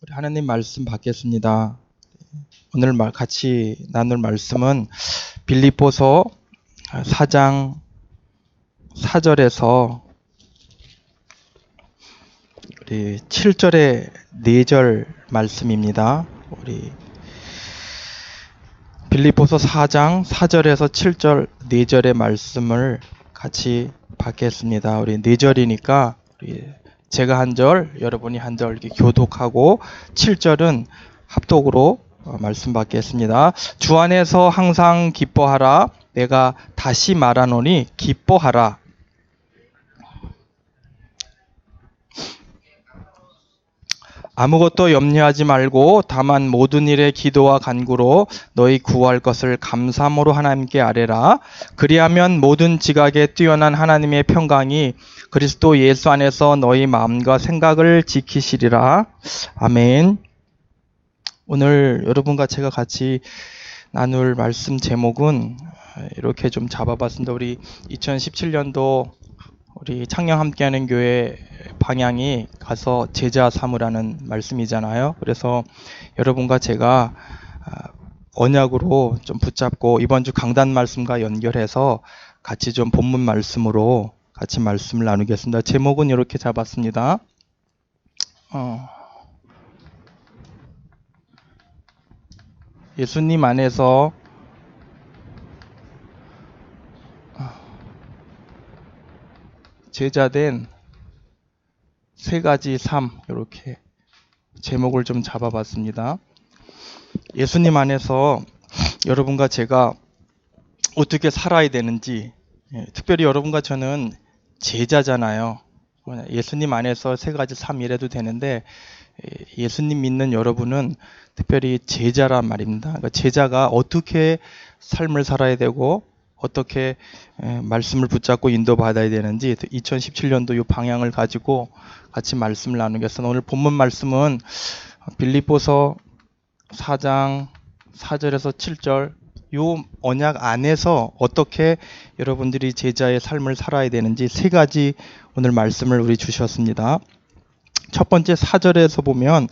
우리 하나님 말씀 받겠습니다. 오늘 같이 나눌 말씀은 빌립보서 4장 4절에서 우리 7절의 4절 말씀입니다. 우리 빌립보서 4장 4절에서 7절 4절의 말씀을 같이 받겠습니다. 우리 4절이니까 제가 한 절, 여러분이 한 절 이렇게 교독하고 7절은 합독으로 말씀 받겠습니다. 주 안에서 항상 기뻐하라. 내가 다시 말하노니 기뻐하라. 아무것도 염려하지 말고 다만 모든 일에 기도와 간구로 너희 구할 것을 감사함으로 하나님께 아뢰라. 그리하면 모든 지각에 뛰어난 하나님의 평강이 그리스도 예수 안에서 너희 마음과 생각을 지키시리라. 아멘. 오늘 여러분과 제가 같이 나눌 말씀 제목은 이렇게 좀 잡아봤습니다. 우리 2017년도 우리 창녕 함께하는 교회 방향이 가서 제자 삼으라는 말씀이잖아요. 그래서 여러분과 제가 언약으로 좀 붙잡고 이번 주 강단 말씀과 연결해서 같이 좀 본문 말씀으로 같이 말씀을 나누겠습니다. 제목은 이렇게 잡았습니다. 예수님 안에서 제자된 세 가지 삶, 이렇게 제목을 좀 잡아봤습니다. 예수님 안에서 여러분과 제가 어떻게 살아야 되는지, 특별히 여러분과 저는 제자잖아요. 예수님 안에서 세 가지 삶 이래도 되는데 예수님 믿는 여러분은 특별히 제자란 말입니다. 그러니까 제자가 어떻게 삶을 살아야 되고 어떻게 말씀을 붙잡고 인도받아야 되는지 2017년도 이 방향을 가지고 같이 말씀을 나누겠습니다. 오늘 본문 말씀은 빌립보서 4장 4절에서 7절 이 언약 안에서 어떻게 여러분들이 제자의 삶을 살아야 되는지 세 가지 오늘 말씀을 우리 주셨습니다. 첫 번째 4절에서 보면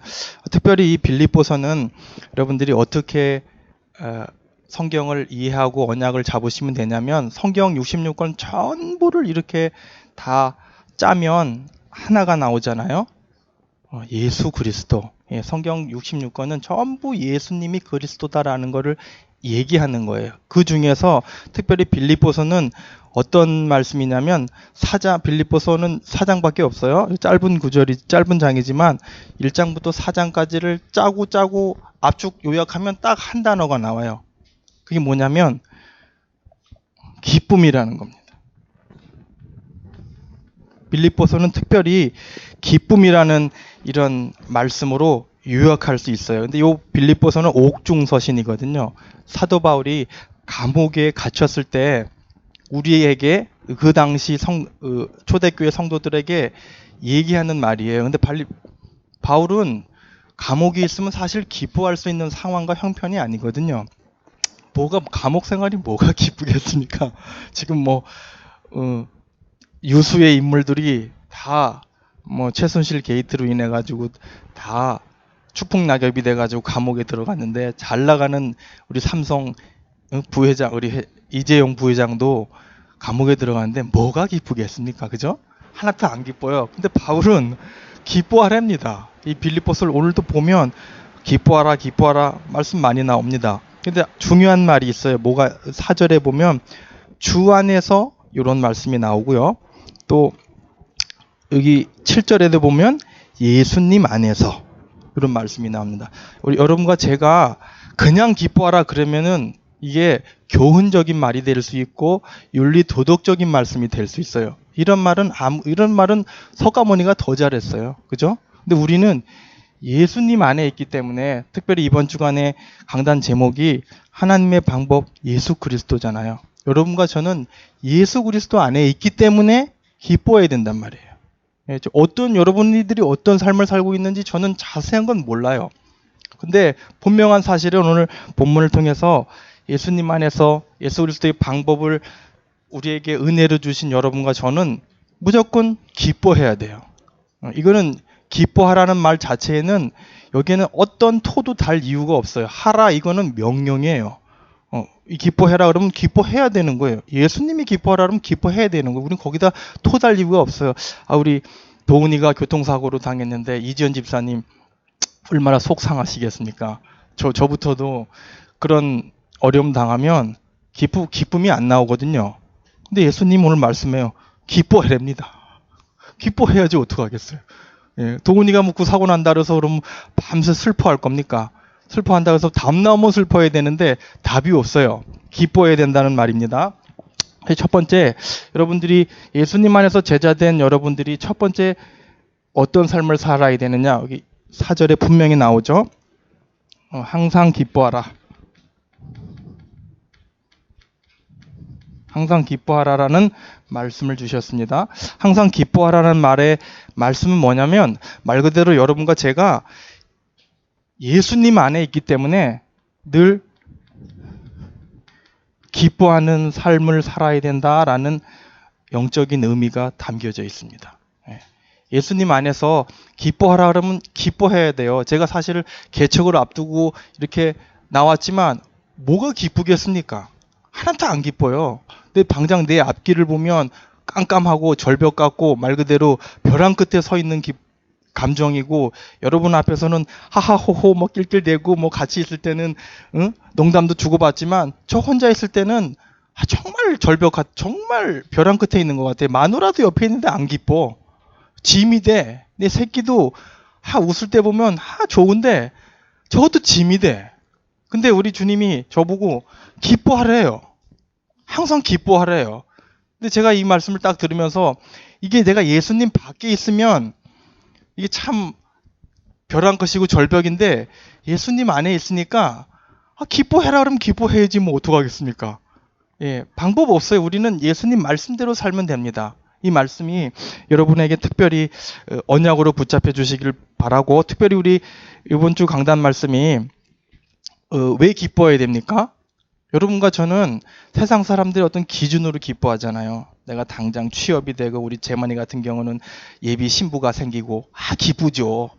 특별히 이 빌립보서는 여러분들이 어떻게 성경을 이해하고 언약을 잡으시면 되냐면 성경 66권 전부를 이렇게 다 짜면 하나가 나오잖아요. 예수 그리스도. 성경 66권은 전부 예수님이 그리스도다라는 것을 얘기하는 거예요. 그 중에서 특별히 빌립보서는 어떤 말씀이냐면 빌립보서는 4장밖에 없어요. 짧은 장이지만 1장부터 4장까지를 짜고 압축 요약하면 딱 한 단어가 나와요. 그게 뭐냐면 기쁨이라는 겁니다. 빌립보서는 특별히 기쁨이라는 이런 말씀으로 요약할 수 있어요. 근데 이 빌립보서는 옥중서신이거든요. 사도 바울이 감옥에 갇혔을 때 우리에게 그 당시 초대교회 성도들에게 얘기하는 말이에요. 근데 바울은 감옥에 있으면 사실 기뻐할 수 있는 상황과 형편이 아니거든요. 감옥 생활이 뭐가 기쁘겠습니까? 지금 유수의 인물들이 다 최순실 게이트로 인해 가지고 다 추풍낙엽이 돼 가지고 감옥에 들어갔는데 잘 나가는 우리 삼성 부회장, 우리 이재용 부회장도 감옥에 들어갔는데 뭐가 기쁘겠습니까? 그죠? 하나도 안 기뻐요. 근데 바울은 기뻐하랍니다. 이 빌립보서를 오늘도 보면 기뻐하라 말씀 많이 나옵니다. 근데 중요한 말이 있어요. 4절에 보면 주 안에서 이런 말씀이 나오고요. 또 여기 7절에도 보면 예수님 안에서 이런 말씀이 나옵니다. 우리 여러분과 제가 그냥 기뻐하라 그러면은 이게 교훈적인 말이 될 수 있고 윤리 도덕적인 말씀이 될 수 있어요. 이런 말은 서가모니가 더 잘했어요. 그죠? 근데 우리는 예수님 안에 있기 때문에 특별히 이번 주간의 강단 제목이 하나님의 방법 예수 그리스도잖아요. 여러분과 저는 예수 그리스도 안에 있기 때문에 기뻐해야 된단 말이에요. 여러분들이 어떤 삶을 살고 있는지 저는 자세한 건 몰라요. 근데 분명한 사실은 오늘 본문을 통해서 예수님 안에서 예수 그리스도의 방법을 우리에게 은혜로 주신 여러분과 저는 무조건 기뻐해야 돼요. 이거는 기뻐하라는 말 자체에는 여기에는 어떤 토도 달 이유가 없어요. 하라 이거는 명령이에요. 이 기뻐해라 그러면 기뻐해야 되는 거예요. 예수님이 기뻐하라 그러면 기뻐해야 되는 거예요. 우리는 거기다 토 달 이유가 없어요. 우리 도훈이가 교통사고로 당했는데 이지연 집사님 얼마나 속상하시겠습니까? 저부터도 그런 어려움 당하면 기쁨이 안 나오거든요. 근데 예수님 오늘 말씀해요. 기뻐해랍니다. 기뻐해야지 어떡하겠어요. 예, 도훈이가 묻고 사고 난다 그래서 그럼 밤새 슬퍼할 겁니까? 슬퍼한다 그래서 다음날 한번 슬퍼해야 되는데 답이 없어요. 기뻐해야 된다는 말입니다. 첫 번째, 여러분들이 예수님 안에서 제자된 여러분들이 첫 번째 어떤 삶을 살아야 되느냐? 여기 4절에 분명히 나오죠. 항상 기뻐하라. 항상 기뻐하라라는 말씀을 주셨습니다. 항상 기뻐하라는 말의 말씀은 뭐냐면 말 그대로 여러분과 제가 예수님 안에 있기 때문에 늘 기뻐하는 삶을 살아야 된다라는 영적인 의미가 담겨져 있습니다. 예수님 안에서 기뻐하라 그러면 기뻐해야 돼요. 제가 사실 개척을 앞두고 이렇게 나왔지만 뭐가 기쁘겠습니까? 하나도 안 기뻐요. 근데 당장 내 앞길을 보면 깜깜하고 절벽 같고 말 그대로 벼랑 끝에 서 있는 감정이고 여러분 앞에서는 하하호호 뭐 낄낄대고 뭐 같이 있을 때는 농담도 주고받지만 저 혼자 있을 때는 정말 절벽 정말 벼랑 끝에 있는 것 같아요. 마누라도 옆에 있는데 안 기뻐. 짐이 돼. 내 새끼도 웃을 때 보면 좋은데 저것도 짐이 돼. 근데 우리 주님이 저보고 기뻐하래요. 항상 기뻐하래요. 근데 제가 이 말씀을 딱 들으면서 이게 내가 예수님 밖에 있으면 이게 참 벼랑 끝이고 절벽인데 예수님 안에 있으니까 기뻐해라 그러면 기뻐해야지 뭐 어떡하겠습니까? 예, 방법 없어요. 우리는 예수님 말씀대로 살면 됩니다. 이 말씀이 여러분에게 특별히 언약으로 붙잡혀 주시길 바라고 특별히 우리 이번 주 강단 말씀이 왜 기뻐해야 됩니까? 여러분과 저는 세상 사람들이 어떤 기준으로 기뻐하잖아요. 내가 당장 취업이 되고 우리 재만이 같은 경우는 예비 신부가 생기고 기쁘죠.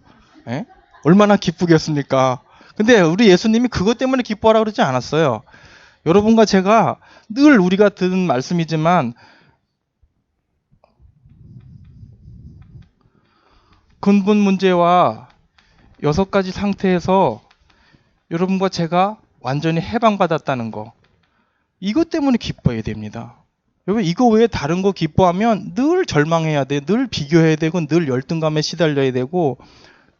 에? 얼마나 기쁘겠습니까? 근데 우리 예수님이 그것 때문에 기뻐하라 그러지 않았어요. 여러분과 제가 늘 우리가 듣는 말씀이지만 근본 문제와 6가지 상태에서 여러분과 제가 완전히 해방받았다는 거. 이것 때문에 기뻐해야 됩니다. 여러분 이거 외에 다른 거 기뻐하면 늘 절망해야 돼. 늘 비교해야 되고 늘 열등감에 시달려야 되고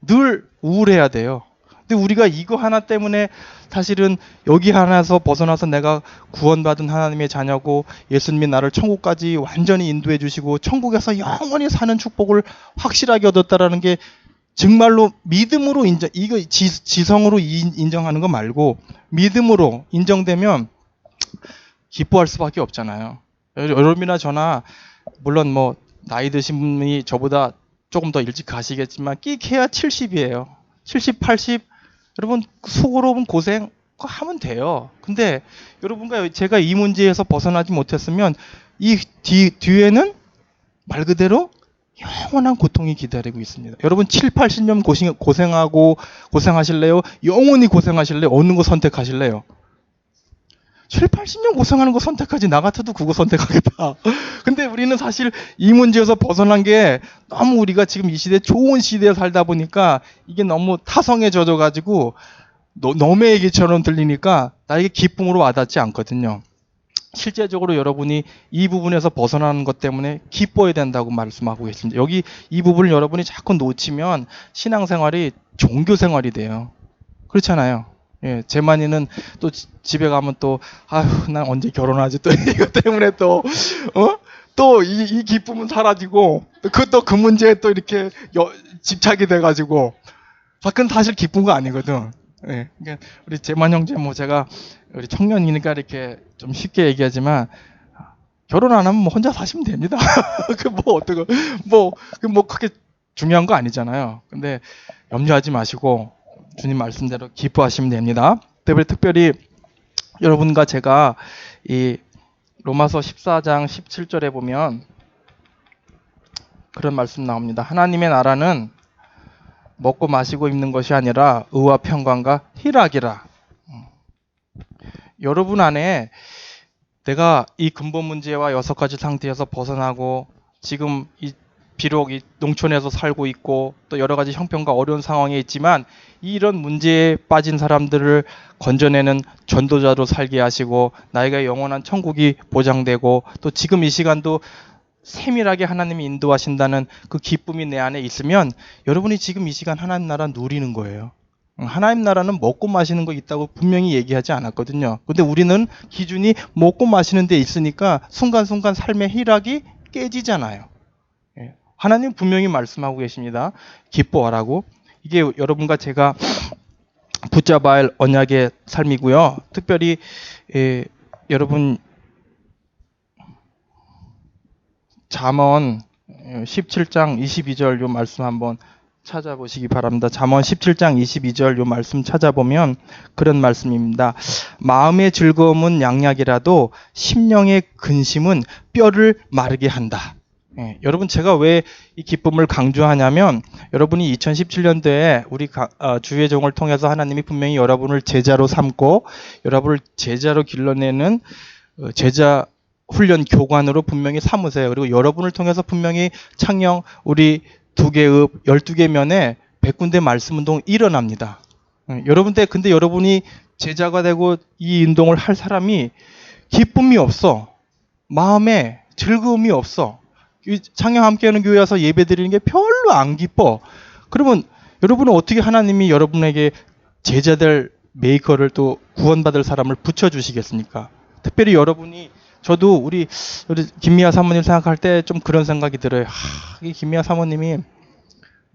늘 우울해야 돼요. 근데 우리가 이거 하나 때문에 사실은 여기 하나에서 벗어나서 내가 구원받은 하나님의 자녀고 예수님이 나를 천국까지 완전히 인도해 주시고 천국에서 영원히 사는 축복을 확실하게 얻었다라는 게 정말로 믿음으로 이거 지성으로 인정하는 거 말고 믿음으로 인정되면 기뻐할 수밖에 없잖아요. 여러분이나 저나 물론 뭐 나이 드신 분이 저보다 조금 더 일찍 가시겠지만 끼케야 70이에요. 70, 80 여러분 속으로 고생 하면 돼요. 근데 여러분과 제가 이 문제에서 벗어나지 못했으면 이 뒤에는 말 그대로 영원한 고통이 기다리고 있습니다. 여러분 7, 80년 고생하실래요? 영원히 고생하실래요? 어느 거 선택하실래요? 7, 80년 고생하는 거 선택하지 나 같아도 그거 선택하겠다. 근데 우리는 사실 이 문제에서 벗어난 게 너무 우리가 지금 이 시대 좋은 시대에 살다 보니까 이게 너무 타성에 젖어가지고 너의 얘기처럼 들리니까 나에게 기쁨으로 와닿지 않거든요. 실제적으로 여러분이 이 부분에서 벗어나는 것 때문에 기뻐야 된다고 말씀하고 계십니다. 여기 이 부분을 여러분이 자꾸 놓치면 신앙생활이 종교생활이 돼요. 그렇잖아요. 예, 재만이는 또 집에 가면 또 난 언제 결혼하지 또 이거 때문에 또 이 기쁨은 사라지고 그 문제에 또 이렇게 집착이 돼가지고 그건 사실 기쁜 거 아니거든. 예, 그러니까 우리 재만 형제 뭐 제가 우리 청년이니까 이렇게 좀 쉽게 얘기하지만 결혼 안 하면 뭐 혼자 사시면 됩니다. 그게 중요한 거 아니잖아요. 근데 염려하지 마시고 주님 말씀대로 기뻐하시면 됩니다. 특별히 여러분과 제가 이 로마서 14장 17절에 보면 그런 말씀 나옵니다. 하나님의 나라는 먹고 마시고 입는 것이 아니라 의와 평강과 희락이라. 여러분 안에 내가 이 근본 문제와 6가지 상태에서 벗어나고 지금 비록 이 농촌에서 살고 있고 또 여러 가지 형편과 어려운 상황에 있지만 이런 문제에 빠진 사람들을 건져내는 전도자로 살게 하시고 나에게 영원한 천국이 보장되고 또 지금 이 시간도 세밀하게 하나님이 인도하신다는 그 기쁨이 내 안에 있으면 여러분이 지금 이 시간 하나님 나라 누리는 거예요. 하나님 나라는 먹고 마시는 거 있다고 분명히 얘기하지 않았거든요. 근데 우리는 기준이 먹고 마시는 데 있으니까 순간순간 삶의 희락이 깨지잖아요. 하나님 분명히 말씀하고 계십니다. 기뻐하라고. 이게 여러분과 제가 붙잡아야 할 언약의 삶이고요. 특별히 여러분 잠언 17장 22절 요 말씀 한번 찾아보시기 바랍니다. 잠언 17장 22절 요 말씀 찾아보면 그런 말씀입니다. 마음의 즐거움은 양약이라도 심령의 근심은 뼈를 마르게 한다. 여러분 제가 왜 이 기쁨을 강조하냐면 여러분이 2017년도에 우리 주의 종을 통해서 하나님이 분명히 여러분을 제자로 삼고 여러분을 제자로 길러내는 제자 훈련 교관으로 분명히 삼으세요. 그리고 여러분을 통해서 분명히 창녕 우리 2개읍 12개 면에 100군데 말씀 운동 일어납니다. 근데 여러분이 제자가 되고 이 운동을 할 사람이 기쁨이 없어. 마음에 즐거움이 없어. 창녕 함께하는 교회 와서 예배 드리는 게 별로 안 기뻐. 그러면 여러분은 어떻게 하나님이 여러분에게 제자될 메이커를 또 구원받을 사람을 붙여주시겠습니까? 특별히 여러분이 저도 우리 김미아 사모님 생각할 때 좀 그런 생각이 들어요. 이 김미아 사모님이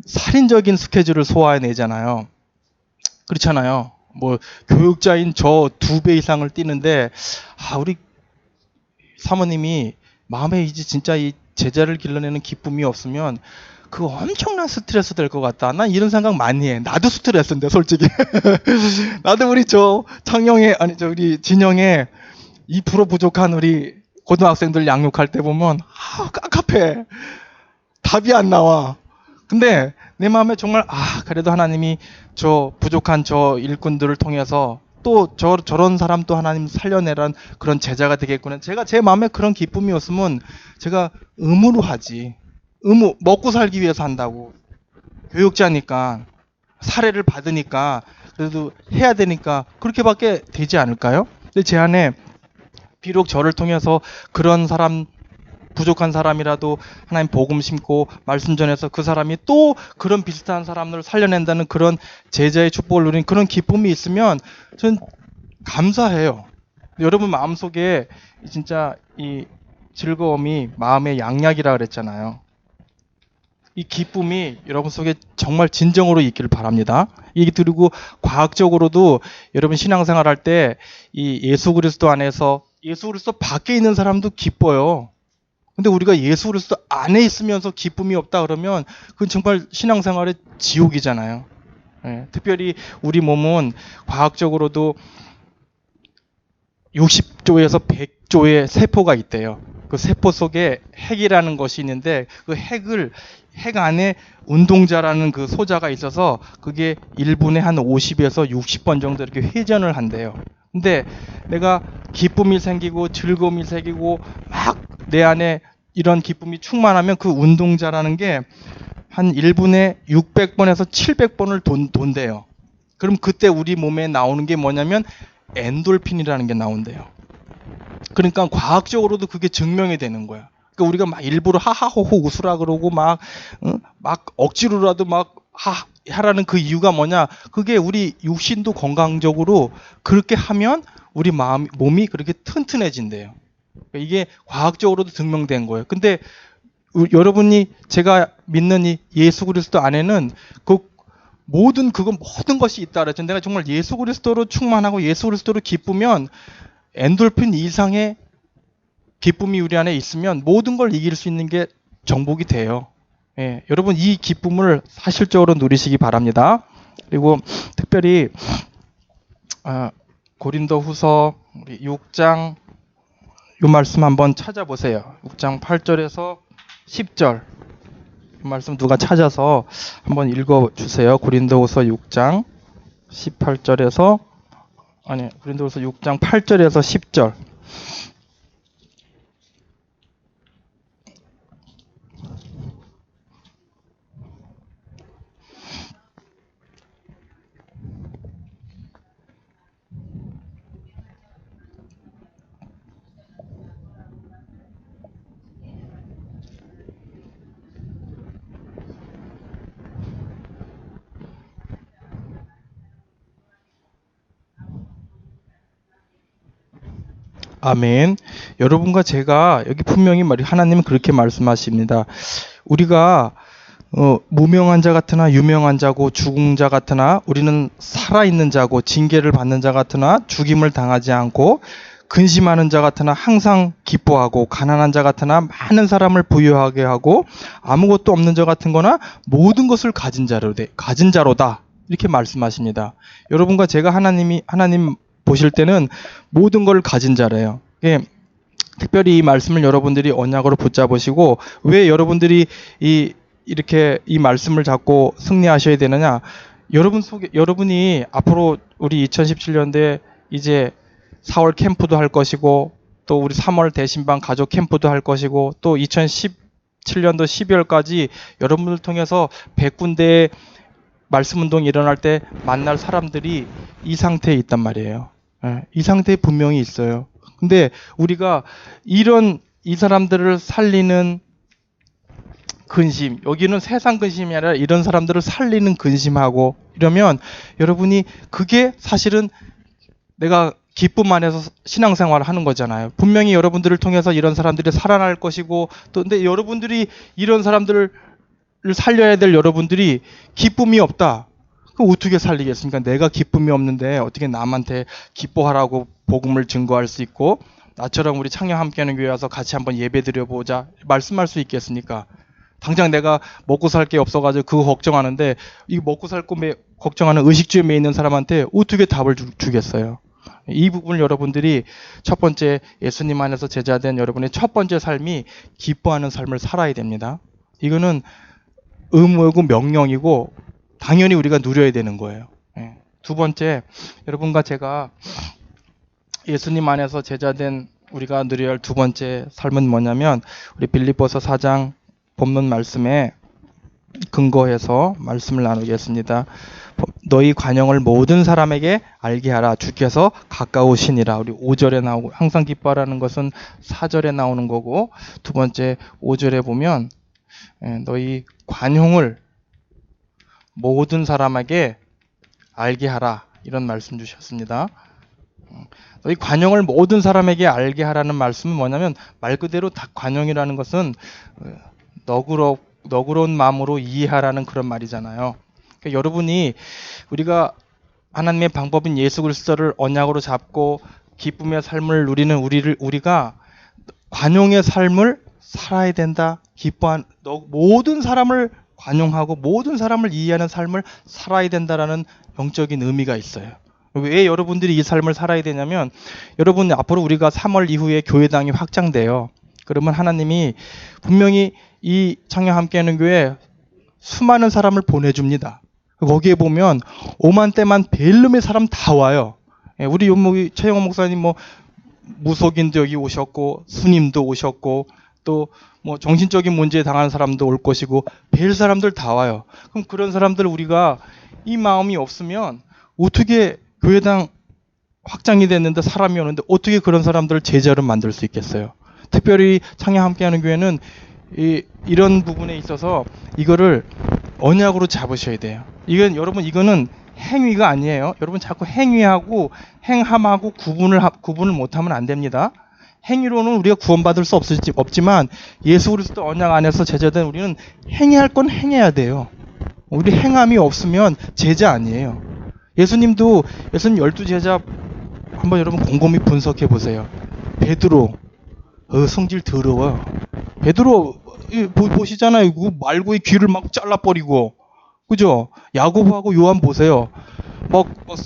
살인적인 스케줄을 소화해내잖아요. 그렇잖아요. 뭐 교육자인 저 2배 이상을 뛰는데 우리 사모님이 마음에 이제 진짜 이 제자를 길러내는 기쁨이 없으면 그거 엄청난 스트레스 될 것 같다. 난 이런 생각 많이 해. 나도 스트레스인데 솔직히. 나도 우리 우리 진영에 2% 부족한 우리 고등학생들 양육할 때 보면 깝깝해. 답이 안 나와. 근데 내 마음에 정말 그래도 하나님이 저 부족한 저 일꾼들을 통해서 또 저런 사람 또 하나님 살려내란 그런 제자가 되겠구나. 제 마음에 그런 기쁨이 없으면 제가 의무로 하지. 먹고 살기 위해서 한다고. 교육자니까 사례를 받으니까 그래도 해야 되니까 그렇게밖에 되지 않을까요? 근데 제 안에 비록 저를 통해서 그런 사람 부족한 사람이라도 하나님 복음 심고 말씀 전해서 그 사람이 또 그런 비슷한 사람을 살려낸다는 그런 제자의 축복을 누린 그런 기쁨이 있으면 전 감사해요. 여러분 마음속에 진짜 이 즐거움이 마음의 양약이라 그랬잖아요. 이 기쁨이 여러분 속에 정말 진정으로 있기를 바랍니다. 얘기 드리고 과학적으로도 여러분 신앙생활 할 때 이 예수 그리스도 안에서 예수 그리스도 밖에 있는 사람도 기뻐요. 근데 우리가 예수 그리스도 안에 있으면서 기쁨이 없다 그러면 그건 정말 신앙생활의 지옥이잖아요. 특별히 우리 몸은 과학적으로도 60조에서 100조의 세포가 있대요. 그 세포 속에 핵이라는 것이 있는데 그 핵 안에 운동자라는 그 소자가 있어서 그게 1분에 한 50에서 60번 정도 이렇게 회전을 한대요. 근데 내가 기쁨이 생기고 즐거움이 생기고 막 내 안에 이런 기쁨이 충만하면 그 운동자라는 게 한 1분에 600번에서 700번을 돈대요. 그럼 그때 우리 몸에 나오는 게 뭐냐면 엔돌핀이라는 게 나온대요. 그러니까 과학적으로도 그게 증명이 되는 거야. 그러니까 우리가 막 일부러 하하호호 웃으라 그러고 막 억지로라도 막 하라는 그 이유가 뭐냐? 그게 우리 육신도 건강적으로 그렇게 하면 우리 몸이 그렇게 튼튼해진대요. 그러니까 이게 과학적으로도 증명된 거예요. 근데 여러분이 제가 믿는 이 예수 그리스도 안에는 모든 것이 있다 그랬죠. 내가 정말 예수 그리스도로 충만하고 예수 그리스도로 기쁘면 엔돌핀 이상의 기쁨이 우리 안에 있으면 모든 걸 이길 수 있는 게 정복이 돼요. 여러분 이 기쁨을 사실적으로 누리시기 바랍니다. 그리고 특별히 고린도후서 6장 이 말씀 한번 찾아보세요. 6장 8절에서 10절. 이 말씀 누가 찾아서 한번 읽어주세요. 고린도후서 6장 18절에서 고린도후서 6장 8절에서 10절. 아멘. 여러분과 제가 여기 분명히 하나님은 그렇게 말씀하십니다. 우리가 무명한 자 같으나 유명한 자고 죽은 자 같으나 우리는 살아있는 자고 징계를 받는 자 같으나 죽임을 당하지 않고 근심하는 자 같으나 항상 기뻐하고 가난한 자 같으나 많은 사람을 부유하게 하고 아무것도 없는 자 같은 거나 모든 것을 가진 자로다. 이렇게 말씀하십니다. 여러분과 제가 하나님 보실 때는 모든 걸 가진 자래요. 예, 특별히 이 말씀을 여러분들이 언약으로 붙잡으시고 왜 여러분들이 이렇게 이 말씀을 잡고 승리하셔야 되느냐? 여러분이 앞으로 우리 2017년도에 이제 4월 캠프도 할 것이고 또 우리 3월 대신방 가족 캠프도 할 것이고 또 2017년도 12월까지 여러분들 통해서 100군데의 말씀 운동이 일어날 때 만날 사람들이 이 상태에 있단 말이에요. 이 상태에 분명히 있어요. 근데 우리가 이 사람들을 살리는 근심, 여기는 세상 근심이 아니라 이런 사람들을 살리는 근심하고 이러면 여러분이 그게 사실은 내가 기쁨 안에서 신앙생활을 하는 거잖아요. 분명히 여러분들을 통해서 이런 사람들이 살아날 것이고 또 근데 여러분들이 이런 사람들을 살려야 될 여러분들이 기쁨이 없다. 그럼 어떻게 살리겠습니까? 내가 기쁨이 없는데 어떻게 남한테 기뻐하라고 복음을 증거할 수 있고 나처럼 우리 창녕 함께하는 교회 와서 같이 한번 예배 드려보자 말씀할 수 있겠습니까? 당장 내가 먹고 살 게 없어가지고 그거 걱정하는데 이 먹고 살 거 걱정하는 의식주에 매 있는 사람한테 어떻게 답을 주겠어요? 이 부분을 여러분들이 첫 번째 예수님 안에서 제자된 여러분의 첫 번째 삶이 기뻐하는 삶을 살아야 됩니다. 이거는 의무이고 명령이고 당연히 우리가 누려야 되는 거예요. 두 번째, 여러분과 제가 예수님 안에서 제자된 우리가 누려야 할 두 번째 삶은 뭐냐면 우리 빌립보서 4장 본문 말씀에 근거해서 말씀을 나누겠습니다. 너희 관용을 모든 사람에게 알게 하라. 주께서 가까우시니라. 우리 5절에 나오고 항상 기뻐하라는 것은 4절에 나오는 거고 두 번째 5절에 보면 너희 관용을 모든 사람에게 알게 하라. 이런 말씀 주셨습니다. 너희 관용을 모든 사람에게 알게 하라는 말씀은 뭐냐면 말 그대로 다 관용이라는 것은 너그러운 마음으로 이해하라는 그런 말이잖아요. 그러니까 여러분이 우리가 하나님의 방법인 예수 그리스도를 언약으로 잡고 기쁨의 삶을 누리는 우리가 관용의 삶을 살아야 된다. 모든 사람을 관용하고 모든 사람을 이해하는 삶을 살아야 된다라는 영적인 의미가 있어요. 왜 여러분들이 이 삶을 살아야 되냐면 여러분 앞으로 우리가 3월 이후에 교회당이 확장돼요. 그러면 하나님이 분명히 이 창녕 함께하는 교회에 수많은 사람을 보내줍니다. 거기에 보면 오만때만 벨름의 사람 다 와요. 우리 최영호 목사님 무속인도 여기 오셨고 스님도 오셨고 또 정신적인 문제에 당하는 사람도 올 것이고 뵐 사람들 다 와요. 그럼 그런 사람들 우리가 이 마음이 없으면 어떻게 교회당 확장이 됐는데 사람이 오는데 어떻게 그런 사람들을 제자로 만들 수 있겠어요? 특별히 창녕 함께하는 교회는 이런 부분에 있어서 이거를 언약으로 잡으셔야 돼요. 이거는 행위가 아니에요. 여러분 자꾸 행위하고 행함하고 구분을 못하면 안 됩니다. 행위로는 우리가 구원받을 수 없지만 예수 그리스도 언약 안에서 제자된 우리는 행해야 할 건 행해야 돼요. 우리 행함이 없으면 제자 아니에요. 예수님 12제자 한번 여러분 곰곰이 분석해 보세요. 베드로 성질 더러워요. 베드로 보시잖아요. 말고의 귀를 막 잘라버리고 그죠? 야고보하고 요한 보세요.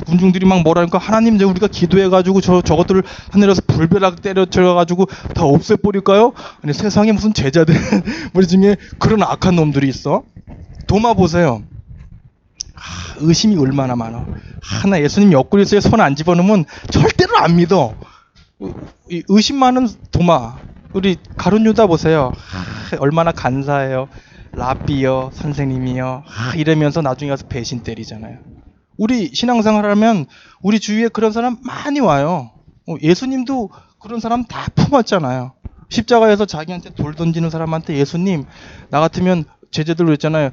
군중들이 막 뭐라니까 하나님 이제 우리가 기도해가지고 저것들을 하늘에서 불벼락 때려쳐가지고 다 없애버릴까요? 아니 세상에 무슨 제자들 우리 중에 그런 악한 놈들이 있어? 도마 보세요. 의심이 얼마나 많아. 하나 예수님 옆구리에 손 안 집어넣으면 절대로 안 믿어. 의심 많은 도마. 우리 가룟 유다 보세요. 얼마나 간사해요. 랍비요 선생님이요 이러면서 나중에 가서 배신 때리잖아요. 우리 신앙생활하면 우리 주위에 그런 사람 많이 와요. 예수님도 그런 사람 다 품었잖아요. 십자가에서 자기한테 돌 던지는 사람한테 예수님 나 같으면 제자들 그랬잖아요.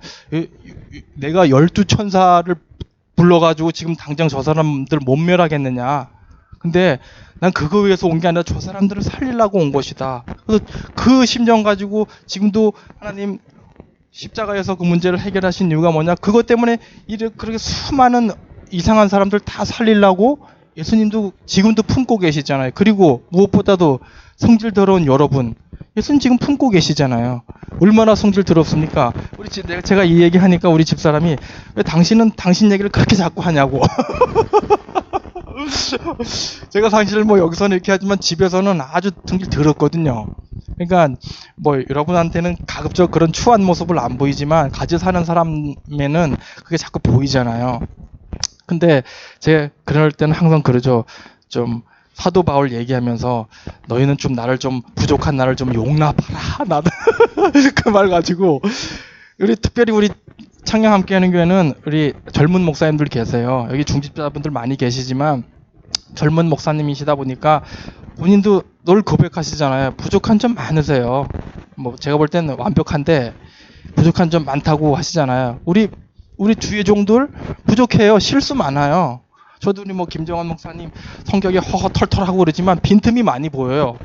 내가 12천사를 불러가지고 지금 당장 저 사람들 못 멸하겠느냐. 근데 난 그거 위해서 온 게 아니라 저 사람들을 살리려고 온 것이다. 그래서 그 심정 가지고 지금도 하나님 십자가에서 그 문제를 해결하신 이유가 뭐냐? 그것 때문에 그렇게 수많은 이상한 사람들 다 살리려고 예수님도 지금도 품고 계시잖아요. 그리고 무엇보다도 성질 더러운 여러분, 예수님 지금 품고 계시잖아요. 얼마나 성질 더럽습니까? 제가 이 얘기 하니까 우리 집사람이 왜 당신은 당신 얘기를 그렇게 자꾸 하냐고. 제가 사실 여기서는 이렇게 하지만 집에서는 아주 성질 더럽거든요. 그러니까 여러분한테는 가급적 그런 추한 모습을 안 보이지만 같이 사는 사람에는 그게 자꾸 보이잖아요. 근데 제가 그럴 때는 항상 그러죠. 좀 사도 바울 얘기하면서 너희는 좀 나를 좀 부족한 나를 좀 용납하라. 나도 그 말 가지고 특별히 우리 창녕 함께하는 교회는 우리 젊은 목사님들 계세요. 여기 중직자분들 많이 계시지만 젊은 목사님이시다 보니까 본인도 늘 고백하시잖아요. 부족한 점 많으세요. 제가 볼 때는 완벽한데 부족한 점 많다고 하시잖아요. 우리 주의 종들 부족해요. 실수 많아요. 저도 우리 김정환 목사님 성격이 털털하고 그러지만 빈틈이 많이 보여요.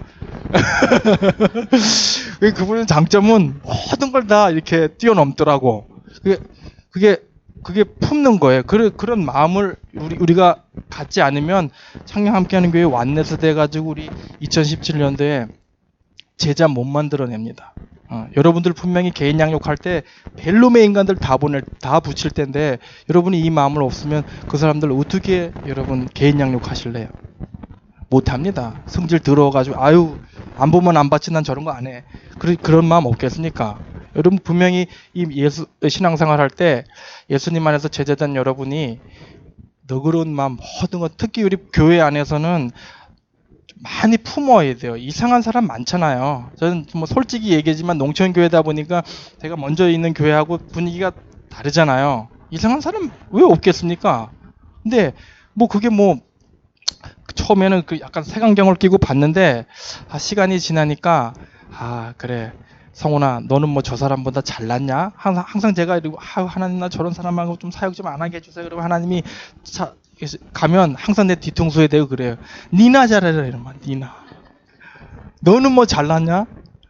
그분의 장점은 모든 걸 다 이렇게 뛰어넘더라고. 그게 품는 거예요. 그런 마음을 우리가 갖지 않으면 창녕 함께하는 교회 완내서 돼가지고 우리 2017년도에 제자 못 만들어냅니다. 여러분들 분명히 개인 양육할 때 벨룸의 인간들 다 붙일 텐데 여러분이 이 마음을 없으면 그 사람들 어떻게 여러분 개인 양육하실래요? 못합니다. 성질 더러워가지고 아유 안 보면 안 받지 난 저런 거 안 해. 그런 마음 없겠습니까? 여러분 분명히 이 신앙생활 할 때 예수님 안에서 제자된 여러분이 너그러운 마음 모든 것 특히 우리 교회 안에서는 많이 품어야 돼요. 이상한 사람 많잖아요. 저는 솔직히 얘기하지만 농촌교회다 보니까 제가 먼저 있는 교회하고 분위기가 다르잖아요. 이상한 사람 왜 없겠습니까? 근데 그게 처음에는 약간 색안경을 끼고 봤는데 시간이 지나니까 그래 성훈아 너는 저 사람보다 잘났냐? 항상 제가 이러고 하나님 나 저런 사람하고 좀 사역 좀 안 하게 해주세요. 그러면 하나님이 가면 항상 내 뒤통수에 대고 그래요. 니나 잘해라 이러면 니나 너는 잘났냐?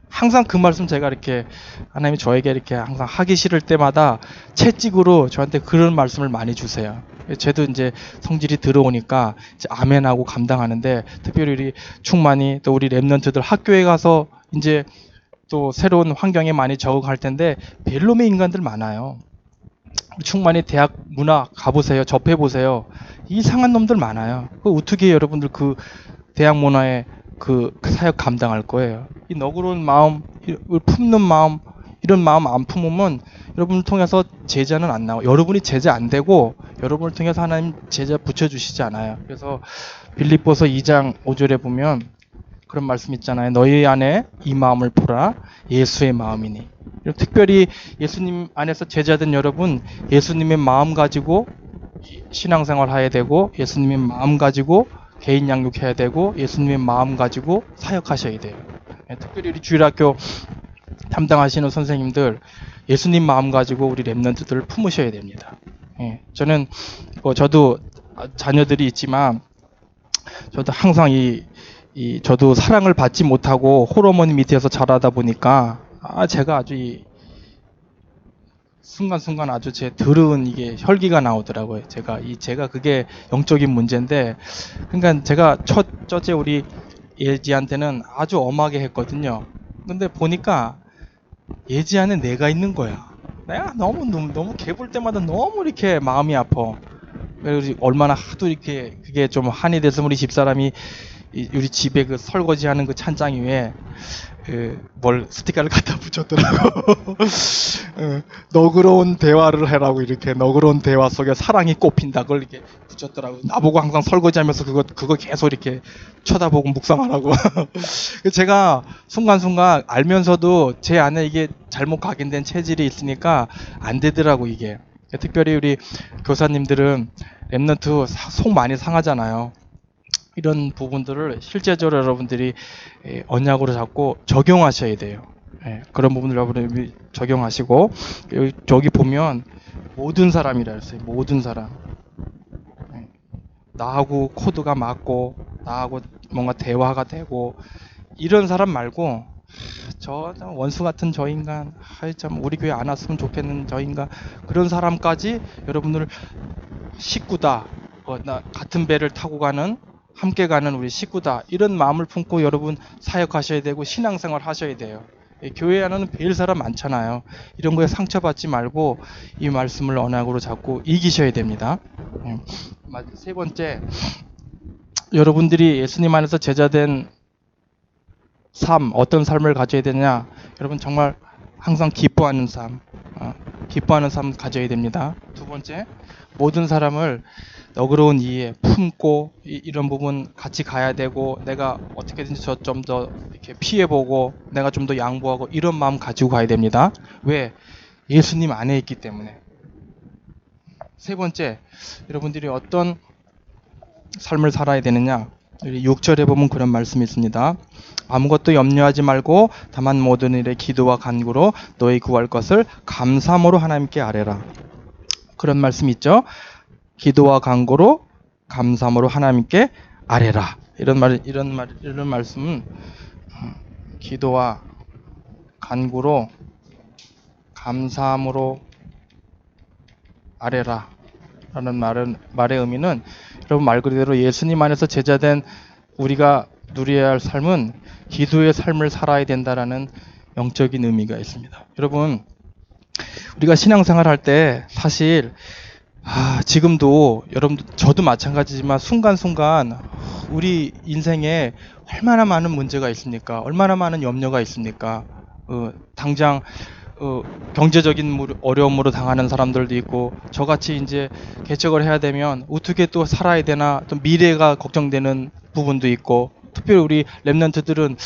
항상 그 말씀 제가 이렇게 하나님이 저에게 이렇게 항상 하기 싫을 때마다 채찍으로 저한테 그런 말씀을 많이 주세요. 저도 이제 성질이 들어오니까 이제 아멘하고 감당하는데 특별히 우리 충만이 또 우리 랩런트들 학교에 가서 이제 또 새로운 환경에 많이 적응할 텐데 벨롬의 인간들 많아요. 충만히 대학 문화 가보세요. 접해보세요. 이상한 놈들 많아요. 어떻게 여러분들 그 대학 문화에 그 사역 감당할 거예요. 이 너그러운 마음, 품는 마음, 이런 마음 안 품으면 여러분을 통해서 제자는 안 나와요. 여러분이 제자 안 되고 여러분을 통해서 하나님 제자 붙여주시지 않아요. 그래서 빌립보서 2장 5절에 보면 그런 말씀 있잖아요. 너희 안에 이 마음을 풀어라. 예수의 마음이니. 특별히 예수님 안에서 제자된 여러분, 예수님의 마음 가지고 신앙생활 해야 되고 예수님의 마음 가지고 개인 양육해야 되고 예수님의 마음 가지고 사역하셔야 돼요. 특별히 우리 주일학교 담당하시는 선생님들 예수님 마음 가지고 우리 랩런트들을 품으셔야 됩니다. 저는 저도 자녀들이 있지만 저도 항상 저도 사랑을 받지 못하고 홀어머니 밑에서 자라다 보니까 제가 아주 순간순간 아주 제 더러운 이게 혈기가 나오더라고요. 제가 그게 영적인 문제인데, 그러니까 제가 첫째 우리 예지한테는 아주 엄하게 했거든요. 근데 보니까 예지 안에 내가 있는 거야. 내가 너무 걔 볼 때마다 너무 이렇게 마음이 아파. 얼마나 하도 이렇게 그게 좀 한이 돼서 우리 집사람이 우리 집에 그 설거지하는 그 찬장 위에 뭘 스티커를 갖다 붙였더라고. 너그러운 대화를 해라고, 이렇게 너그러운 대화 속에 사랑이 꽃핀다, 그걸 이렇게 붙였더라고. 나보고 항상 설거지하면서 그거 계속 이렇게 쳐다보고 묵상하라고. 제가 순간순간 알면서도 제 안에 이게 잘못 각인된 체질이 있으니까 안 되더라고, 이게. 특별히 우리 교사님들은 랩런트 속 많이 상하잖아요. 이런 부분들을 실제적으로 여러분들이 언약으로 잡고 적용하셔야 돼요. 그런 부분들 여러분들이 적용하시고, 저기 보면 모든 사람이라 했어요. 모든 사람. 나하고 코드가 맞고 나하고 뭔가 대화가 되고 이런 사람 말고, 저 원수 같은 저 인간, 참 우리 교회 안 왔으면 좋겠는 저 인간, 그런 사람까지 여러분들 식구다, 나 같은 배를 타고 가는, 함께 가는 우리 식구다, 이런 마음을 품고 여러분 사역하셔야 되고 신앙생활 하셔야 돼요. 교회 안에는 배일 사람 많잖아요. 이런 거에 상처받지 말고 이 말씀을 언약으로 잡고 이기셔야 됩니다. 세 번째, 여러분들이 예수님 안에서 제자된 삶, 어떤 삶을 가져야 되냐? 여러분 정말 항상 기뻐하는 삶, 기뻐하는 삶 가져야 됩니다. 두 번째, 모든 사람을 너그러운 이해 품고 이런 부분 같이 가야 되고, 내가 어떻게든지 좀 더 이렇게 피해보고 내가 좀 더 양보하고 이런 마음 가지고 가야 됩니다. 왜? 예수님 안에 있기 때문에. 세 번째, 여러분들이 어떤 삶을 살아야 되느냐? 6절에 보면 그런 말씀이 있습니다. 아무것도 염려하지 말고 다만 모든 일에 기도와 간구로 너희 구할 것을 감사함으로 하나님께 아뢰라. 그런 말씀이 있죠. 기도와 간구로 감사함으로 하나님께 아뢰라. 이런 말씀은 기도와 간구로 감사함으로 아뢰라 라는 말의 의미는, 여러분 말 그대로 예수님 안에서 제자된 우리가 누려야 할 삶은 기도의 삶을 살아야 된다라는 영적인 의미가 있습니다. 여러분, 우리가 신앙생활 할 때 사실 지금도 여러분, 저도 마찬가지지만 순간순간 우리 인생에 얼마나 많은 문제가 있습니까? 얼마나 많은 염려가 있습니까? 당장 경제적인 어려움으로 당하는 사람들도 있고, 저같이 이제 개척을 해야 되면 어떻게 또 살아야 되나, 또 미래가 걱정되는 부분도 있고, 특별히 우리 랩런트들은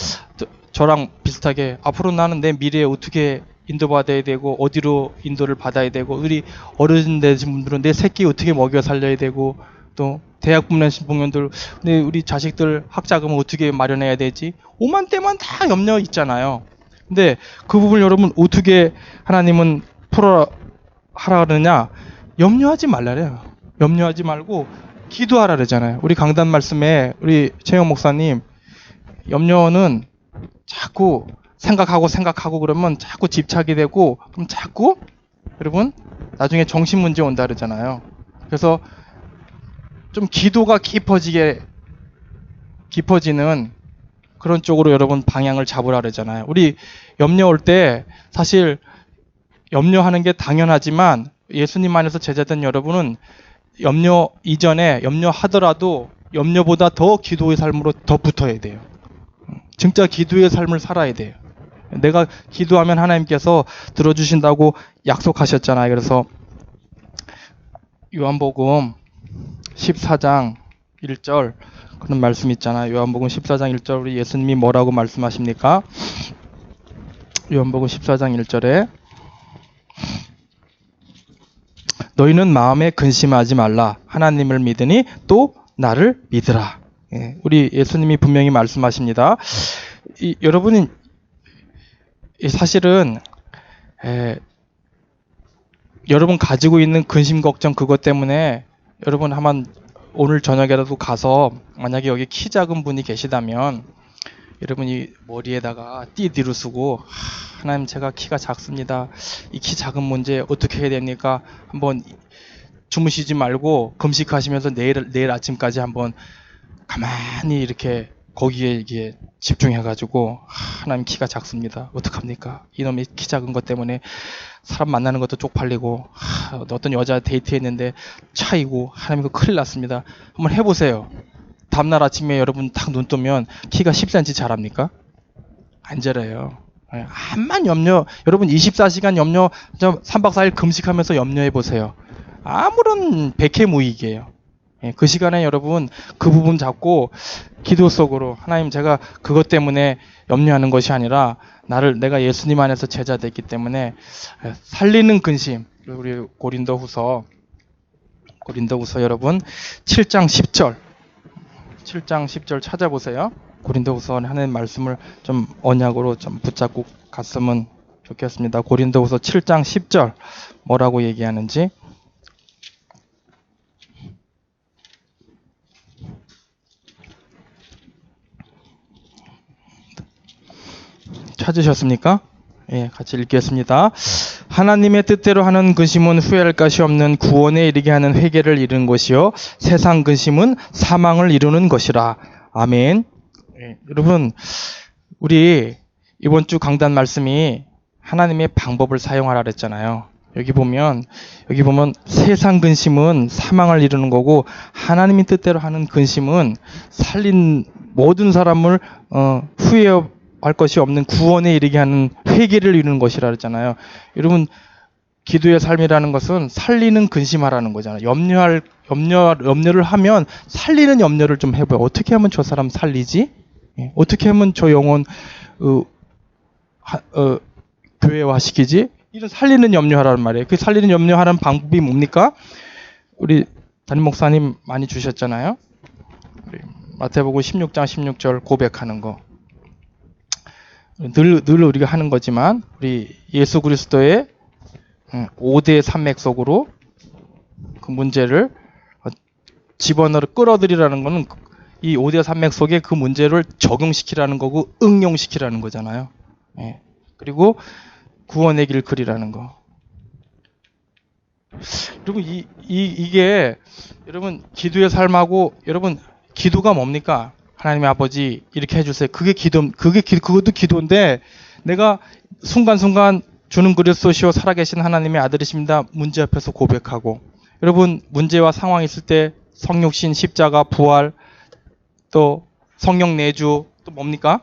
저랑 비슷하게 앞으로 나는 내 미래에 어떻게 인도받아야 되고 어디로 인도를 받아야 되고, 우리 어른 되신 분들은 내 새끼 어떻게 먹여 살려야 되고, 또 대학 보내신 분들 우리 자식들 학자금을 어떻게 마련해야 되지, 오만때만 다 염려 있잖아요. 근데 그 부분 여러분 어떻게 하나님은 하라 그러냐? 염려하지 말라래요. 염려하지 말고 기도하라 그러잖아요. 우리 강단 말씀에 우리 최영 목사님, 염려는 자꾸 생각하고 그러면 자꾸 집착이 되고, 그럼 자꾸 여러분 나중에 정신 문제 온다 그러잖아요. 그래서 좀 기도가 깊어지는 그런 쪽으로 여러분 방향을 잡으라 그러잖아요. 우리 염려 올 때 사실 염려하는 게 당연하지만, 예수님 안에서 제자된 여러분은 염려 이전에 염려하더라도 염려보다 더 기도의 삶으로 더 붙어야 돼요. 진짜 기도의 삶을 살아야 돼요. 내가 기도하면 하나님께서 들어주신다고 약속하셨잖아요. 그래서 요한복음 14장 1절 그런 말씀 있잖아요. 요한복음 14장 1절 우리 예수님이 뭐라고 말씀하십니까? 요한복음 14장 1절에 너희는 마음에 근심하지 말라. 하나님을 믿으니 또 나를 믿으라. 우리 예수님이 분명히 말씀하십니다. 여러분이 사실은 여러분 가지고 있는 근심 걱정 그것 때문에 여러분 한번 오늘 저녁에라도 가서, 만약에 여기 키 작은 분이 계시다면 여러분이 머리에다가 띠 뒤로 쓰고, 하나님 제가 키가 작습니다. 이 키 작은 문제 어떻게 해야 됩니까? 한번 주무시지 말고 금식하시면서 내일 아침까지 한번 가만히 이렇게 거기에 이게 집중해가지고 하나님 키가 작습니다. 어떡합니까? 이놈의 키 작은 것 때문에 사람 만나는 것도 쪽팔리고 어떤 여자 데이트했는데 차이고 하나님 그 큰일 났습니다. 한번 해보세요. 다음날 아침에 여러분 딱 눈 뜨면 키가 10cm 자랍니까? 안 자라요. 암만 여러분 24시간 3박 4일 금식하면서 염려해보세요. 아무런 백해무익이에요. 그 시간에 여러분 그 부분 잡고 기도 속으로 하나님 제가 그것 때문에 염려하는 것이 아니라 내가 예수님 안에서 제자 됐기 때문에 살리는 근심. 우리 고린도후서 여러분 7장 10절 찾아보세요. 고린도후서 하나님 말씀을 좀 언약으로 좀 붙잡고 갔으면 좋겠습니다. 고린도후서 7장 10절 뭐라고 얘기하는지 찾으셨습니까? 예, 같이 읽겠습니다. 하나님의 뜻대로 하는 근심은 후회할 것이 없는 구원에 이르게 하는 회개를 이루는 것이요 세상 근심은 사망을 이루는 것이라. 아멘. 예, 여러분 우리 이번 주 강단 말씀이 하나님의 방법을 사용하라 그랬잖아요. 여기 보면 세상 근심은 사망을 이루는 거고 하나님의 뜻대로 하는 근심은 살린 모든 사람을 후회할 것이 없는 구원에 이르게 하는 회개를 이루는 것이라 그랬잖아요. 여러분 기도의 삶이라는 것은 살리는 근심하라는 거잖아요. 염려를 하면 살리는 염려를 좀 해봐요. 어떻게 하면 저 사람 살리지? 어떻게 하면 저 영혼 교회화시키지? 이런 살리는 염려하라는 말이에요. 그 살리는 염려하는 방법이 뭡니까? 우리 담임 목사님 많이 주셨잖아요. 마태복음 16장 16절 고백하는 거. 늘 우리가 하는 거지만 우리 예수 그리스도의 5대 산맥 속으로 그 문제를 집어넣어 끌어들이라는 거는 이 5대 산맥 속에 그 문제를 적용시키라는 거고 응용시키라는 거잖아요. 예. 그리고 구원의 길 그리라는 거. 그리고 이게 여러분 기도의 삶하고 여러분 기도가 뭡니까? 하나님의 아버지 이렇게 해주세요. 그것도 기도인데 내가 순간순간 주는 그리스도시요 살아계신 하나님의 아들이십니다. 문제 앞에서 고백하고 여러분 문제와 상황이 있을 때 성육신, 십자가, 부활 또 성령 내주 또 뭡니까?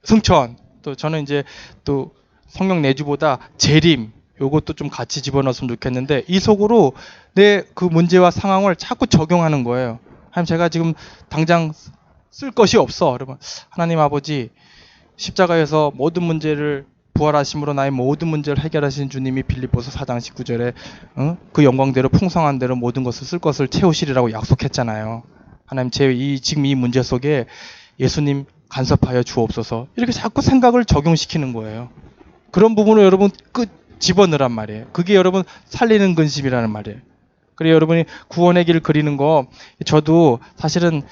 승천 또 저는 이제 또 성령 내주보다 재림 요것도 좀 같이 집어넣었으면 좋겠는데 이 속으로 내 그 문제와 상황을 자꾸 적용하는 거예요. 하나님 제가 지금 당장 쓸 것이 없어. 여러분 하나님 아버지 십자가에서 모든 문제를 부활하심으로 나의 모든 문제를 해결하신 주님이 빌립보서 4장 19절에 그 영광대로 풍성한 대로 모든 것을 쓸 것을 채우시리라고 약속했잖아요. 하나님 지금 이 문제 속에 예수님 간섭하여 주옵소서. 이렇게 자꾸 생각을 적용시키는 거예요. 그런 부분을 여러분 집어넣으란 말이에요. 그게 여러분 살리는 근심이라는 말이에요. 그래 여러분이 구원의 길 그리는 거 저도 사실은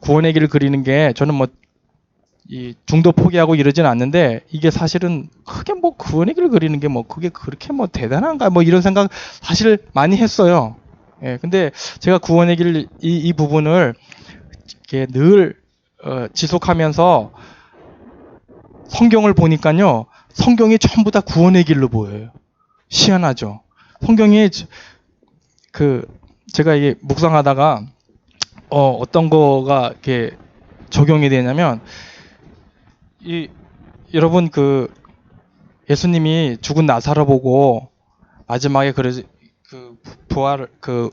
구원의 길 그리는 게 저는 중도 포기하고 이러진 않는데 이게 사실은 크게 구원의 길 그리는 게 그게 그렇게 대단한가 이런 생각 사실 많이 했어요. 예, 근데 제가 구원의 길 이 부분을 이렇게 늘 지속하면서 성경을 보니까요. 성경이 전부 다 구원의 길로 보여요. 희한하죠. 성경이 제가 이게 묵상하다가 어떤 거가 이렇게 적용이 되냐면 여러분 예수님이 죽은 나사로 보고 마지막에 부활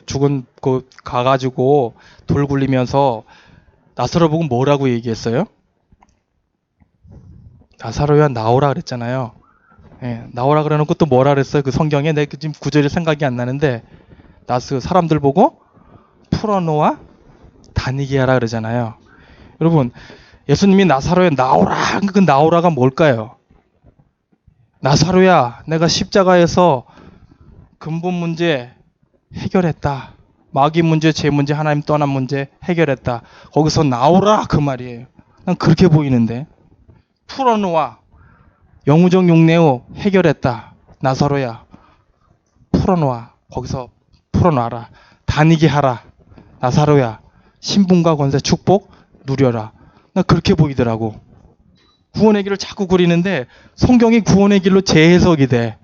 죽은 곳 가가지고 돌 굴리면서 나사로 보고 뭐라고 얘기했어요? 나사로야 나오라 그랬잖아요. 예, 나오라 그래놓고 또 뭐라 그랬어요? 그 성경에 내가 지금 구절이 생각이 안 나는데 사람들 보고 풀어놓아 다니게 하라 그러잖아요. 여러분 예수님이 나사로야 나오라 그 나오라가 뭘까요? 나사로야 내가 십자가에서 근본 문제 해결했다. 마귀 문제, 죄 문제, 하나님 떠난 문제 해결했다. 거기서 나오라 그 말이에요. 난 그렇게 보이는데 풀어놓아 영우정 육내우 해결했다. 나사로야 풀어놓아 거기서 풀어놔라. 다니게 하라. 나사로야 신분과 권세 축복 누려라. 나 그렇게 보이더라고. 구원의 길을 자꾸 그리는데 성경이 구원의 길로 재해석이 돼.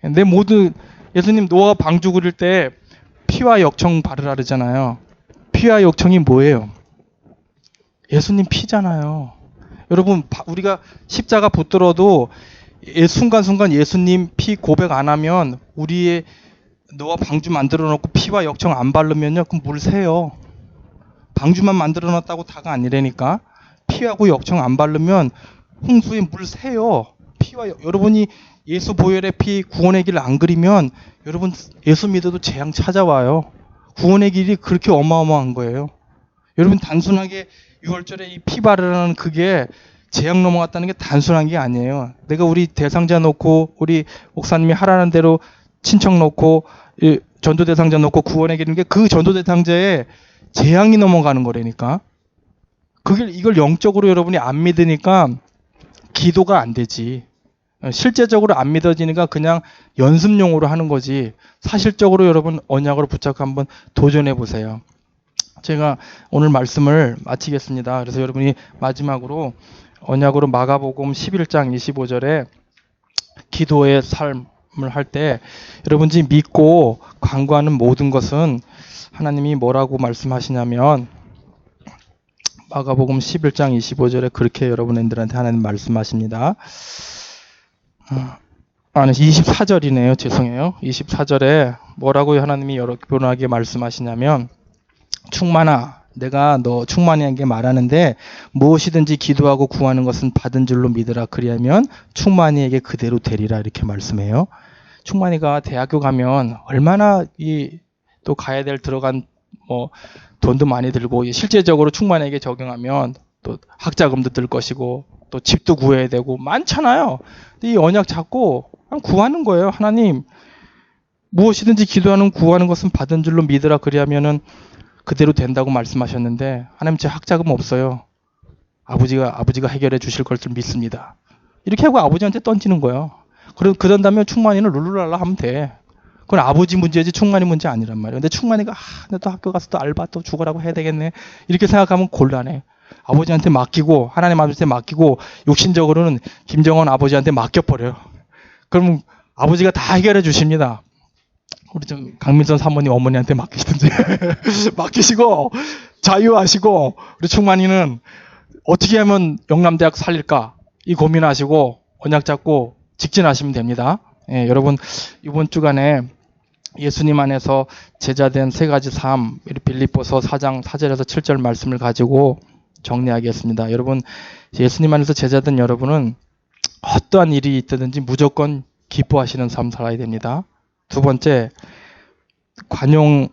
내 모든 예수님 노아 방주 그릴 때 피와 역청 바르라 그러잖아요. 피와 역청이 뭐예요? 예수님 피잖아요. 여러분 우리가 십자가 붙들어도 순간순간 예수님 피 고백 안 하면 우리의 노아 방주 만들어 놓고 피와 역청 안 바르면요 그럼 물 새요. 방주만 만들어 놨다고 다가 아니라니까. 피하고 역청 안 바르면 홍수에 물 새요. 여러분이 예수 보혈의 피 구원의 길을 안 그리면 여러분 예수 믿어도 재앙 찾아와요. 구원의 길이 그렇게 어마어마한 거예요. 여러분 단순하게 6월절에 이 피 바르라는 그게 재앙 넘어갔다는 게 단순한 게 아니에요. 내가 우리 대상자 놓고 우리 목사님이 하라는 대로 친척 놓고 전도 대상자 놓고 구원의 길인 게 그 전도 대상자에 재앙이 넘어가는 거라니까. 이걸 영적으로 여러분이 안 믿으니까 기도가 안 되지. 실제적으로 안 믿어지니까 그냥 연습용으로 하는 거지. 사실적으로 여러분 언약으로 붙잡고 한번 도전해 보세요. 제가 오늘 말씀을 마치겠습니다. 그래서 여러분이 마지막으로 언약으로 마가복음 11장 25절에 기도의 삶을 할 때 여러분이 믿고 간구하는 모든 것은 하나님이 뭐라고 말씀하시냐면 마가복음 11장 25절에 그렇게 여러분들한테 하나님 말씀하십니다. 24절이네요. 죄송해요. 24절에 뭐라고 하나님이 여러분에게 말씀하시냐면 충만아 내가 너 충만이에게 말하는데 무엇이든지 기도하고 구하는 것은 받은 줄로 믿으라. 그리하면 충만이에게 그대로 되리라. 이렇게 말씀해요. 충만이가 대학교 가면 얼마나 또 가야 될 들어간 돈도 많이 들고 실제적으로 충만이에게 적용하면 또 학자금도 들 것이고 또 집도 구해야 되고 많잖아요. 근데 이 언약 잡고 그냥 구하는 거예요. 하나님 무엇이든지 기도하는 구하는 것은 받은 줄로 믿으라. 그리하면은 그대로 된다고 말씀하셨는데 하나님 제 학자금 없어요. 아버지가 해결해 주실 걸 줄 믿습니다. 이렇게 하고 아버지한테 던지는 거예요. 그런 다음에 충만이는 룰루랄라 하면 돼. 그건 아버지 문제지 충만이 문제 아니란 말이에요. 근데 충만이가 나도 학교 가서 또 알바 또 죽으라고 해야 되겠네. 이렇게 생각하면 곤란해. 아버지한테 맡기고 하나님 아버지한테 맡기고 욕심적으로는 김정은 아버지한테 맡겨버려요. 그러면 아버지가 다 해결해 주십니다. 우리 좀 강민선 사모님 어머니한테 맡기시든지 맡기시고 자유하시고 우리 충만이는 어떻게 하면 영남대학 살릴까 이 고민하시고 언약 잡고 직진하시면 됩니다. 예, 여러분 이번 주간에 예수님 안에서 제자된 세 가지 삶 빌립보서 4장 4절에서 7절 말씀을 가지고 정리하겠습니다. 여러분 예수님 안에서 제자된 여러분은 어떠한 일이 있든지 무조건 기뻐하시는 삶 살아야 됩니다. 두 번째, 관용을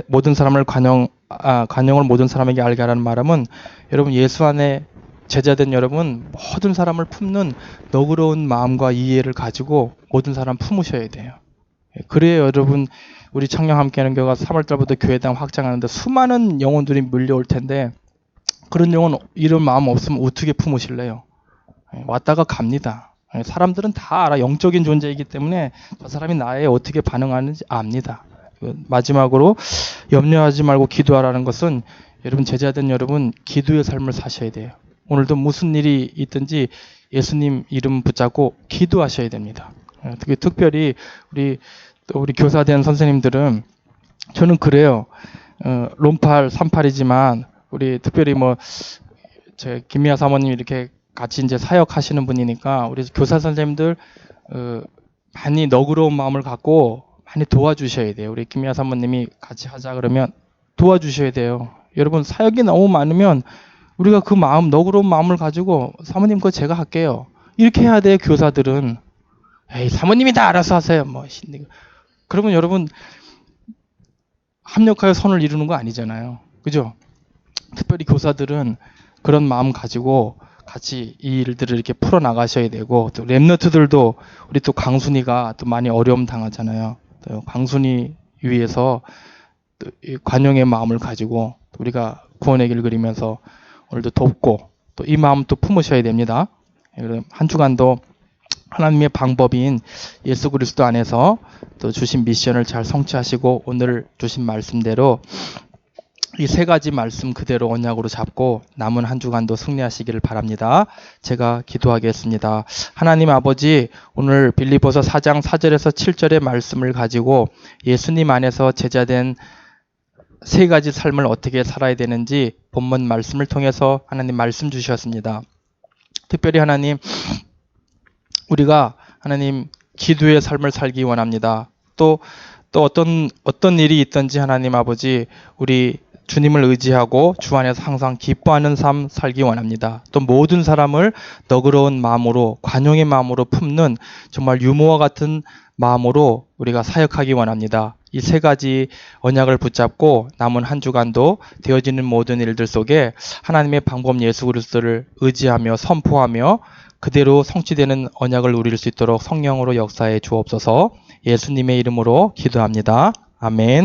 모든 사람에게 알게 하라는 말은 여러분 예수 안에 제자된 여러분 모든 사람을 품는 너그러운 마음과 이해를 가지고 모든 사람 품으셔야 돼요. 그래야 여러분 우리 청년 함께하는 교회가 3월달부터 교회당 확장하는데 수많은 영혼들이 밀려올 텐데 그런 영혼 이런 마음 없으면 어떻게 품으실래요? 왔다가 갑니다. 사람들은 다 알아. 영적인 존재이기 때문에 저 사람이 나에 어떻게 반응하는지 압니다. 마지막으로 염려하지 말고 기도하라는 것은 여러분 제자된 여러분 기도의 삶을 사셔야 돼요. 오늘도 무슨 일이 있든지 예수님 이름 붙잡고 기도하셔야 됩니다. 특별히 우리 교사된 선생님들은 저는 그래요. 롬팔 38이지만 우리 특별히 제 김미아 사모님 이렇게 같이 이제 사역하시는 분이니까 우리 교사 선생님들 많이 너그러운 마음을 갖고 많이 도와주셔야 돼요. 우리 김미아 사모님이 같이 하자 그러면 도와주셔야 돼요. 여러분 사역이 너무 많으면 우리가 그 마음 너그러운 마음을 가지고 사모님 그거 제가 할게요. 이렇게 해야 돼요. 교사들은 에이 사모님이 다 알아서 하세요. 그러면 여러분 합력하여 선을 이루는 거 아니잖아요. 그죠? 특별히 교사들은 그런 마음 가지고 같이 이 일들을 이렇게 풀어 나가셔야 되고 또 랩너트들도 우리 또 강순이가 또 많이 어려움 당하잖아요. 또 강순이 위해서 또 이 관용의 마음을 가지고 우리가 구원의 길 그리면서 오늘도 돕고 또 이 마음 또 품으셔야 됩니다. 한 주간도 하나님의 방법인 예수 그리스도 안에서 또 주신 미션을 잘 성취하시고 오늘 주신 말씀대로 이 세 가지 말씀 그대로 언약으로 잡고 남은 한 주간도 승리하시기를 바랍니다. 제가 기도하겠습니다. 하나님 아버지, 오늘 빌립보서 4장 4절에서 7절의 말씀을 가지고 예수님 안에서 제자된 세 가지 삶을 어떻게 살아야 되는지 본문 말씀을 통해서 하나님 말씀 주셨습니다. 특별히 하나님, 우리가 하나님 기도의 삶을 살기 원합니다. 또 어떤 일이 있든지 하나님 아버지, 우리 주님을 의지하고 주 안에서 항상 기뻐하는 삶 살기 원합니다. 또 모든 사람을 너그러운 마음으로, 관용의 마음으로 품는 정말 유모와 같은 마음으로 우리가 사역하기 원합니다. 이 세 가지 언약을 붙잡고 남은 한 주간도 되어지는 모든 일들 속에 하나님의 방법 예수 그리스도를 의지하며 선포하며 그대로 성취되는 언약을 누릴 수 있도록 성령으로 역사해 주옵소서. 예수님의 이름으로 기도합니다. 아멘.